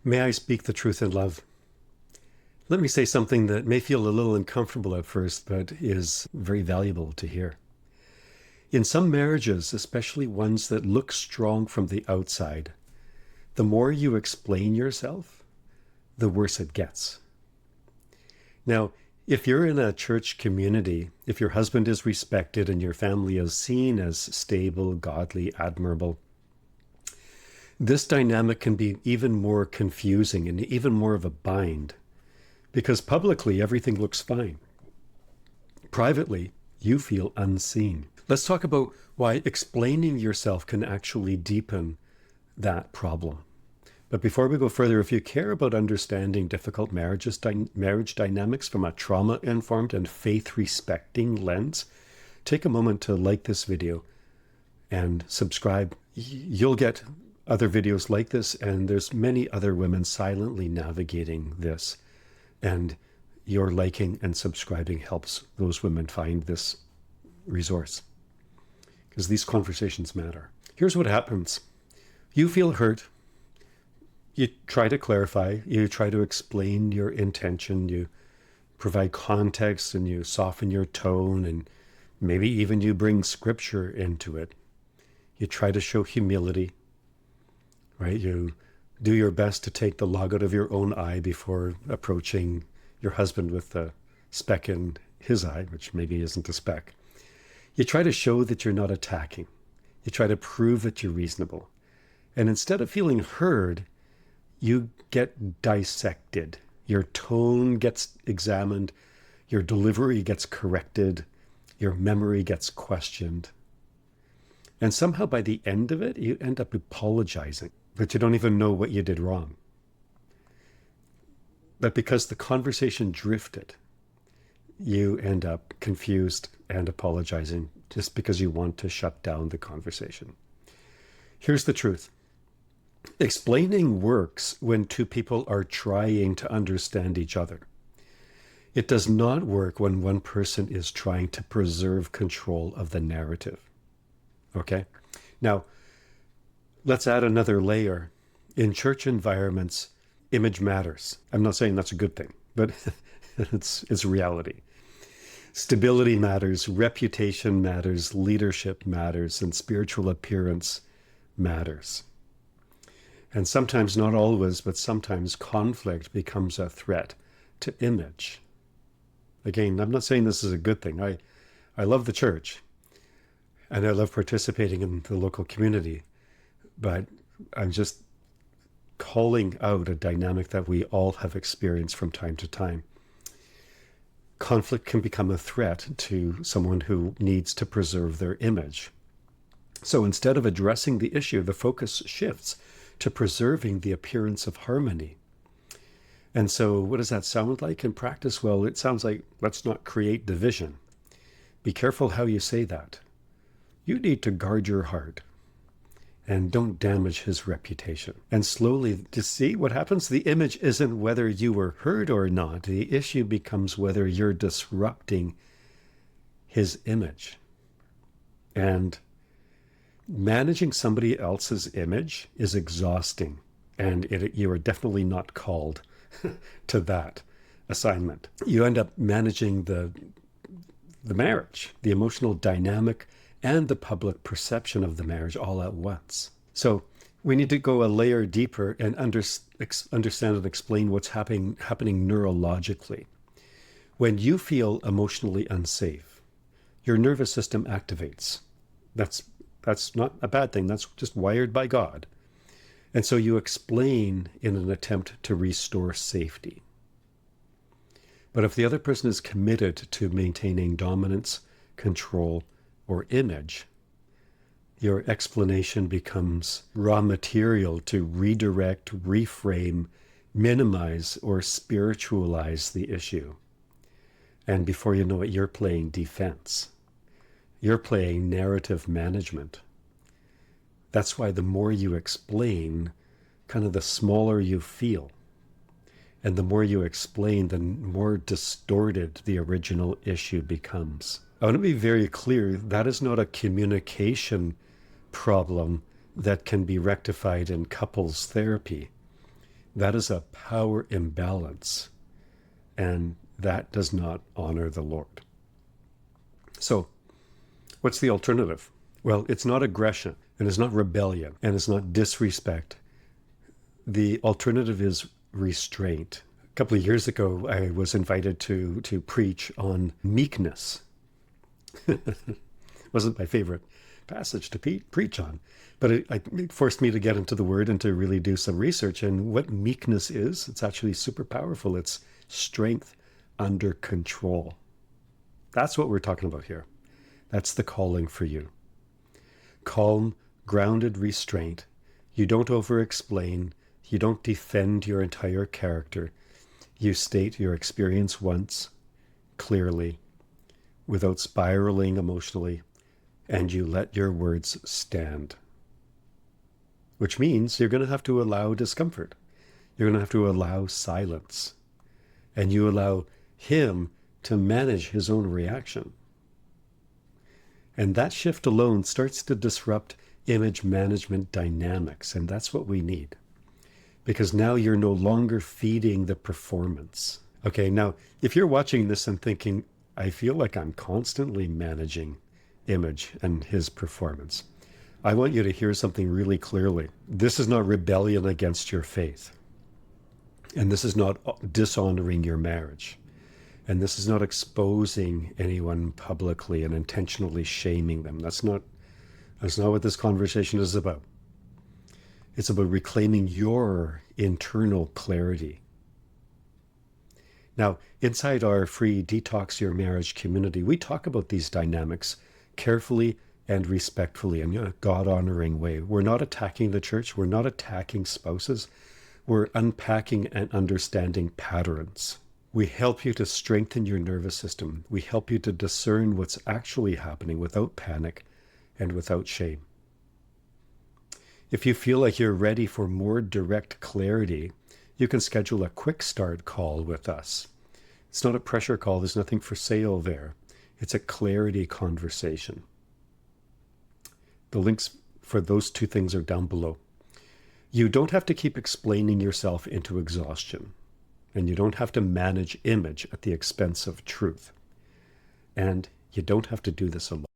May I speak the truth in love? Let me say something that may feel a little uncomfortable at first, but is very valuable to hear. In some marriages, especially ones that look strong from the outside, the more you explain yourself, the worse it gets. Now, if you're in a church community, if your husband is respected and your family is seen as stable, godly, admirable, this dynamic can be even more confusing and even more of a bind, because publicly everything looks fine. Privately, you feel unseen. Let's talk about why explaining yourself can actually deepen that problem. But before we go further, if you care about understanding difficult marriage dynamics from a trauma-informed and faith-respecting lens, take a moment to like this video and subscribe. You'll get other videos like this, and there's many other women silently navigating this. And your liking and subscribing helps those women find this resource, because these conversations matter. Here's what happens. You feel hurt. You try to clarify. You try to explain your intention. You provide context and you soften your tone, and maybe even you bring scripture into it. You try to show humility, right? You do your best to take the log out of your own eye before approaching your husband with a speck in his eye, which maybe isn't a speck. You try to show that you're not attacking. You try to prove that you're reasonable. And instead of feeling heard, you get dissected. Your tone gets examined. Your delivery gets corrected. Your memory gets questioned. And somehow by the end of it, you end up apologizing, but you don't even know what you did wrong. But because the conversation drifted, you end up confused and apologizing just because you want to shut down the conversation. Here's the truth. Explaining works when two people are trying to understand each other. It does not work when one person is trying to preserve control of the narrative. Okay? Now, let's add another layer. In church environments, image matters. I'm not saying that's a good thing, but it's reality. Stability matters, reputation matters, leadership matters, and spiritual appearance matters. And sometimes, not always, but sometimes conflict becomes a threat to image. Again, I'm not saying this is a good thing. I love the church, and I love participating in the local community, but I'm just calling out a dynamic that we all have experienced from time to time. Conflict can become a threat to someone who needs to preserve their image. So instead of addressing the issue, the focus shifts to preserving the appearance of harmony. And so what does that sound like in practice? Well, it sounds like, let's not create division. Be careful how you say that. You need to guard your heart and don't damage his reputation. And slowly, to see what happens, the image isn't whether you were heard or not. The issue becomes whether you're disrupting his image. And managing somebody else's image is exhausting, and you are definitely not called to that assignment. You end up managing the marriage, the emotional dynamic, and the public perception of the marriage all at once. So we need to go a layer deeper and understand and explain what's happening neurologically. When you feel emotionally unsafe, your nervous system activates. That's not a bad thing. That's just wired by God. And so you explain in an attempt to restore safety. But if the other person is committed to maintaining dominance, control, or image, your explanation becomes raw material to redirect, reframe, minimize, or spiritualize the issue. And before you know it, you're playing defense. You're playing narrative management. That's why the more you explain, kind of the smaller you feel. And the more you explain, the more distorted the original issue becomes. I want to be very clear, that is not a communication problem that can be rectified in couples therapy. That is a power imbalance, and that does not honor the Lord. So, what's the alternative? Well, it's not aggression, and it's not rebellion, and it's not disrespect. The alternative is restraint. A couple of years ago, I was invited to preach on meekness. Wasn't my favorite passage to preach on, but it forced me to get into the Word and to really do some research. And what meekness is, it's actually super powerful. It's strength under control. That's what we're talking about here. That's the calling for you. Calm, grounded restraint. You don't over-explain. You don't defend your entire character. You state your experience once, clearly, without spiraling emotionally, and you let your words stand. Which means you're going to have to allow discomfort. You're going to have to allow silence. And you allow him to manage his own reaction. And that shift alone starts to disrupt image management dynamics, and that's what we need. Because now you're no longer feeding the performance. Okay, now, if you're watching this and thinking, I feel like I'm constantly managing image and his performance, I want you to hear something really clearly. This is not rebellion against your faith. And this is not dishonoring your marriage. And this is not exposing anyone publicly and intentionally shaming them. That's not what this conversation is about. It's about reclaiming your internal clarity. Now, inside our free Detox Your Marriage community, we talk about these dynamics carefully and respectfully in a God-honoring way. We're not attacking the church. We're not attacking spouses. We're unpacking and understanding patterns. We help you to strengthen your nervous system. We help you to discern what's actually happening without panic and without shame. If you feel like you're ready for more direct clarity, you can schedule a quick start call with us. It's not a pressure call. There's nothing for sale there. It's a clarity conversation. The links for those two things are down below. You don't have to keep explaining yourself into exhaustion. And you don't have to manage image at the expense of truth. And you don't have to do this alone.